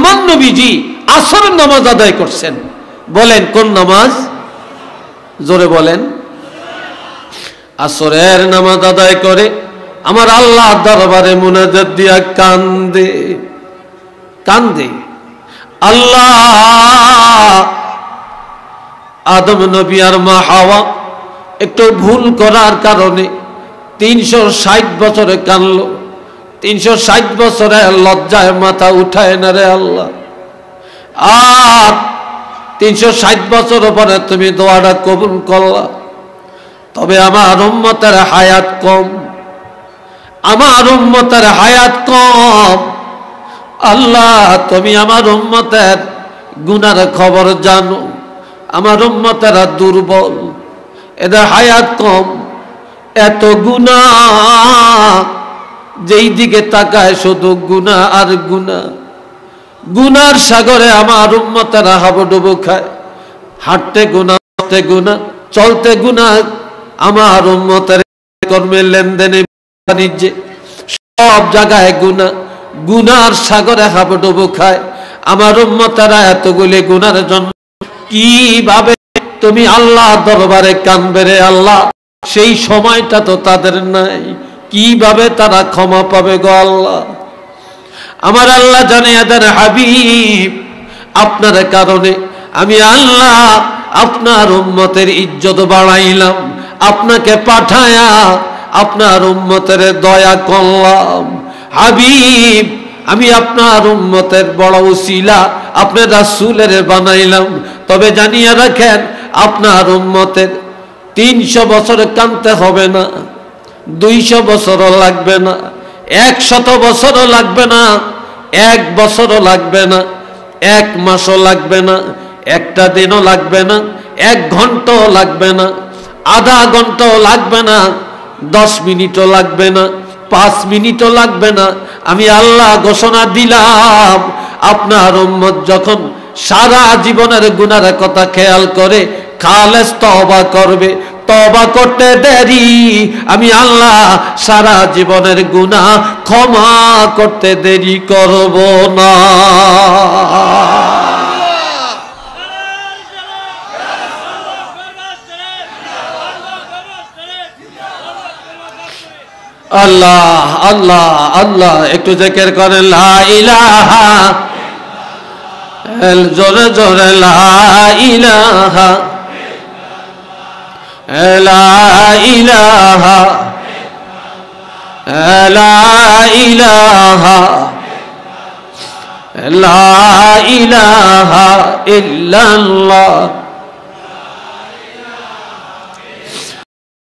আমার নবীজি আসরের নামাজ আদায় করছেন। বলেন কোন নামাজ? জোরে বলেন। আসরের নামাজ আদায় করে আমার আল্লাহ দরবারে মুনাজাত দিয়া কান্দে কান্দে। আল্লাহ, আদম নবী আর মা হাওয়া একটু ভুল করার কারণে 360 বছরে কানলো। 360 বছরে লজ্জায় মাথা উঠায় না রে আল্লাহ। আর 360 বছর পরে তুমি দোয়াটা কবুল করলা। তবে আমার উম্মতের হায়াত কম, আমার উম্মতের হায়াত কম। আল্লাহ, তুমি আমার উম্মতের গুনার খবর জানো। আমার উম্মতেরা দুর্বল, এদের হায়াত কম, এত গুনাহ, যেই দিকে তাকায় শুধু গুনাহ আর গুনাহ। গুনার সাগরে আমার উম্মতেরা হাবুডুবু খায়। হাঁটতে গুনাহ, চলতে গুনাহ, চলতে গুনাহ। আমার উম্মতের কর্মের লেনদেনে, বাণিজ্যে, সব জায়গায় গুনাহ। গুনার সাগরে হাবুডুবু খায় আমার উম্মতেরা এতগুলি গুনার জন্য। কিভাবে তুমি আল্লাহ দরবারে কাঁদবে রে আল্লাহ? সেই সময়টা তো তাদের নাই। কিভাবে তারা ক্ষমা পাবে গো আল্লাহ? আমার আল্লাহ জানে এদের হাবিব আপনার কারণে আমি আল্লাহ আপনার উম্মতের ইজ্জত বাড়াইলাম, আপনাকে পাঠায়া আপনার উম্মতের দয়া করলাম। হাবিব, আমি আপনার উম্মতের বড় উসিলা আপনার রাসূলের বানাইলাম। তবে জানিয়ে রাখেন, আপনার উম্মতের 300 বছর কাঁদতে হবে না, 200 বছরও লাগবে না, 100 বছরও লাগবে না, 1 বছরও লাগবে না, 1 মাসও লাগবে না, একটা দিনও লাগবে না, 1 ঘন্টাও লাগবে না, আধা ঘন্টাও লাগবে না, 10 মিনিটও লাগবে না, 5 মিনিটও লাগবে না। আমি আল্লাহ ঘোষণা দিলাম, আপনার উম্মত যখন সারা জীবনের গুনার কথা খেয়াল করে খালেস তওবা করবে, তওবা করতে দেরি আমি আল্লাহ সারা জীবনের গুনাহ ক্ষমা করতে দেরি করব না। আল্লাহ আল্লাহ আল্লাহ, একটু জিকির করেন লা ইলাহা, জোরে জোরে লা ইলাহা, লা ইলাহা, লা ইলাহা, লা ইলাহা ইল্লাল্লাহ